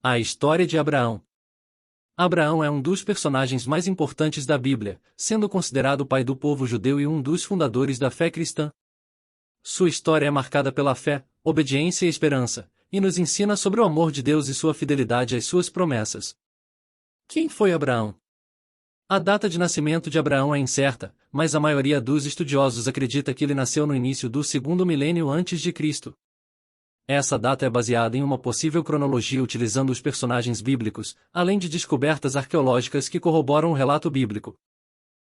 A história de Abraão. Abraão é um dos personagens mais importantes da Bíblia, sendo considerado o pai do povo judeu e um dos fundadores da fé cristã. Sua história é marcada pela fé, obediência e esperança, e nos ensina sobre o amor de Deus e sua fidelidade às suas promessas. Quem foi Abraão? A data de nascimento de Abraão é incerta, mas a maioria dos estudiosos acredita que ele nasceu no início do segundo milênio antes de Cristo. Essa data é baseada em uma possível cronologia utilizando os personagens bíblicos, além de descobertas arqueológicas que corroboram o relato bíblico.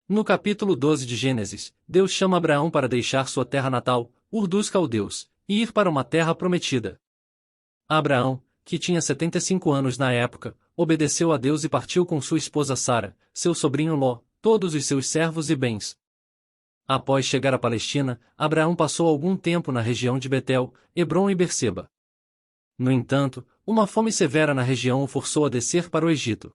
No capítulo 12 de Gênesis, Deus chama Abraão para deixar sua terra natal, Ur dos Caldeus, e ir para uma terra prometida. Abraão, que tinha 75 anos na época, obedeceu a Deus e partiu com sua esposa Sara, seu sobrinho Ló, todos os seus servos e bens. Após chegar à Palestina, Abraão passou algum tempo na região de Betel, Hebrom e Berseba. No entanto, uma fome severa na região o forçou a descer para o Egito.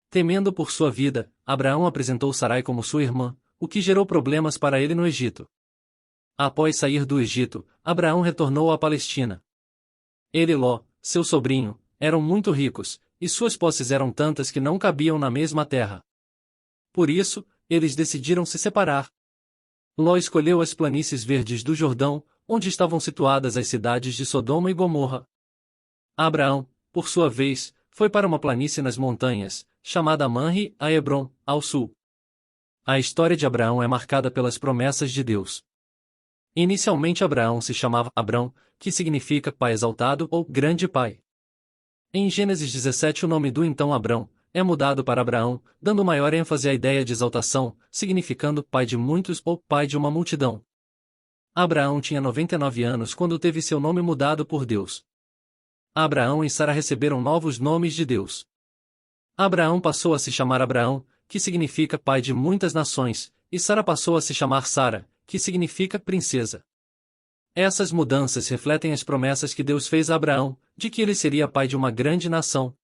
Temendo por sua vida, Abraão apresentou Sarai como sua irmã, o que gerou problemas para ele no Egito. Após sair do Egito, Abraão retornou à Palestina. Ele e Ló, seu sobrinho, eram muito ricos, e suas posses eram tantas que não cabiam na mesma terra. Por isso, eles decidiram se separar. Ló escolheu as planícies verdes do Jordão, onde estavam situadas as cidades de Sodoma e Gomorra. Abraão, por sua vez, foi para uma planície nas montanhas, chamada Manre, a Hebrom, ao sul. A história de Abraão é marcada pelas promessas de Deus. Inicialmente Abraão se chamava Abrão, que significa pai exaltado ou grande pai. Em Gênesis 17 o nome do então Abrão é mudado para Abraão, dando maior ênfase à ideia de exaltação, significando pai de muitos ou pai de uma multidão. Abraão tinha 99 anos quando teve seu nome mudado por Deus. Abraão e Sara receberam novos nomes de Deus. Abraão passou a se chamar Abraão, que significa pai de muitas nações, e Sara passou a se chamar Sara, que significa princesa. Essas mudanças refletem as promessas que Deus fez a Abraão, de que ele seria pai de uma grande nação.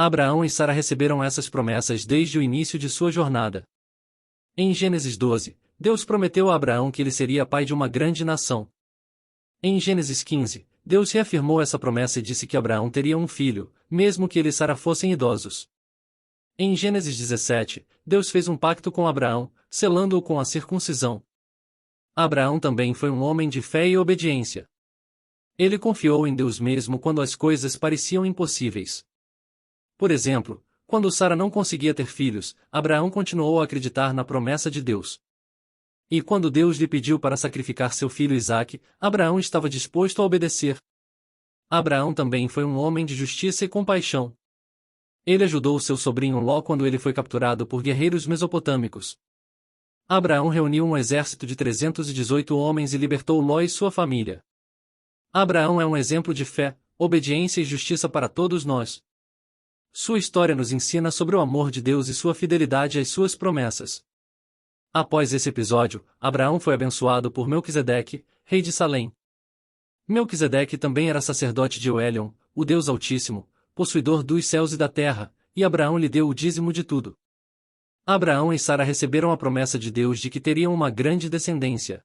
Abraão e Sara receberam essas promessas desde o início de sua jornada. Em Gênesis 12, Deus prometeu a Abraão que ele seria pai de uma grande nação. Em Gênesis 15, Deus reafirmou essa promessa e disse que Abraão teria um filho, mesmo que ele e Sara fossem idosos. Em Gênesis 17, Deus fez um pacto com Abraão, selando-o com a circuncisão. Abraão também foi um homem de fé e obediência. Ele confiou em Deus mesmo quando as coisas pareciam impossíveis. Por exemplo, quando Sara não conseguia ter filhos, Abraão continuou a acreditar na promessa de Deus. E quando Deus lhe pediu para sacrificar seu filho Isaque, Abraão estava disposto a obedecer. Abraão também foi um homem de justiça e compaixão. Ele ajudou seu sobrinho Ló quando ele foi capturado por guerreiros mesopotâmicos. Abraão reuniu um exército de 318 homens e libertou Ló e sua família. Abraão é um exemplo de fé, obediência e justiça para todos nós. Sua história nos ensina sobre o amor de Deus e sua fidelidade às suas promessas. Após esse episódio, Abraão foi abençoado por Melquisedeque, rei de Salém. Melquisedeque também era sacerdote de Elion, o Deus Altíssimo, possuidor dos céus e da terra, e Abraão lhe deu o dízimo de tudo. Abraão e Sara receberam a promessa de Deus de que teriam uma grande descendência.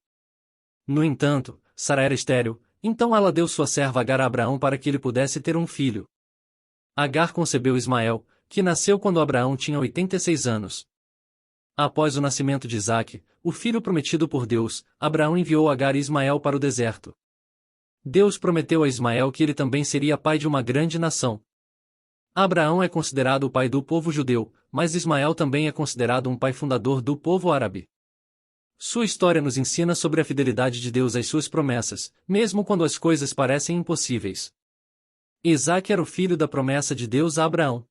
No entanto, Sara era estéril, então ela deu sua serva Agar a Abraão para que ele pudesse ter um filho. Agar concebeu Ismael, que nasceu quando Abraão tinha 86 anos. Após o nascimento de Isaque, o filho prometido por Deus, Abraão enviou Agar e Ismael para o deserto. Deus prometeu a Ismael que ele também seria pai de uma grande nação. Abraão é considerado o pai do povo judeu, mas Ismael também é considerado um pai fundador do povo árabe. Sua história nos ensina sobre a fidelidade de Deus às suas promessas, mesmo quando as coisas parecem impossíveis. Isaque era o filho da promessa de Deus a Abraão.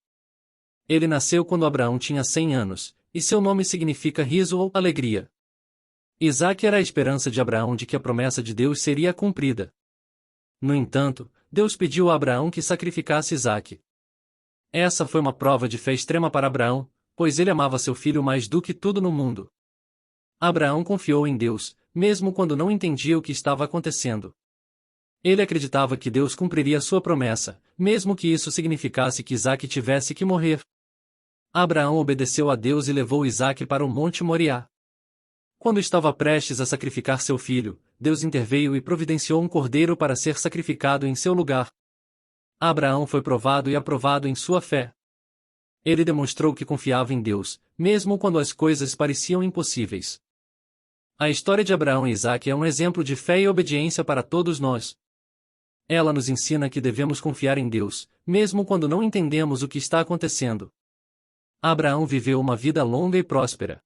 Ele nasceu quando Abraão tinha 100 anos, e seu nome significa riso ou alegria. Isaque era a esperança de Abraão de que a promessa de Deus seria cumprida. No entanto, Deus pediu a Abraão que sacrificasse Isaque. Essa foi uma prova de fé extrema para Abraão, pois ele amava seu filho mais do que tudo no mundo. Abraão confiou em Deus, mesmo quando não entendia o que estava acontecendo. Ele acreditava que Deus cumpriria sua promessa, mesmo que isso significasse que Isaque tivesse que morrer. Abraão obedeceu a Deus e levou Isaque para o Monte Moriá. Quando estava prestes a sacrificar seu filho, Deus interveio e providenciou um cordeiro para ser sacrificado em seu lugar. Abraão foi provado e aprovado em sua fé. Ele demonstrou que confiava em Deus, mesmo quando as coisas pareciam impossíveis. A história de Abraão e Isaque é um exemplo de fé e obediência para todos nós. Ela nos ensina que devemos confiar em Deus, mesmo quando não entendemos o que está acontecendo. Abraão viveu uma vida longa e próspera.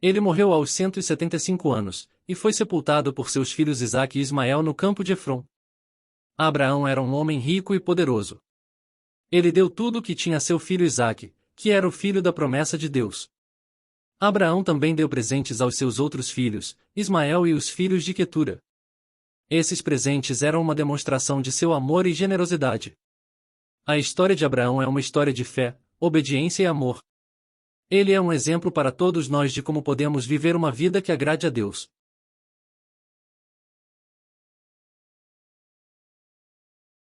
Ele morreu aos 175 anos, e foi sepultado por seus filhos Isaque e Ismael no campo de Efron. Abraão era um homem rico e poderoso. Ele deu tudo o que tinha a seu filho Isaque, que era o filho da promessa de Deus. Abraão também deu presentes aos seus outros filhos, Ismael e os filhos de Quetura. Esses presentes eram uma demonstração de seu amor e generosidade. A história de Abraão é uma história de fé, obediência e amor. Ele é um exemplo para todos nós de como podemos viver uma vida que agrade a Deus.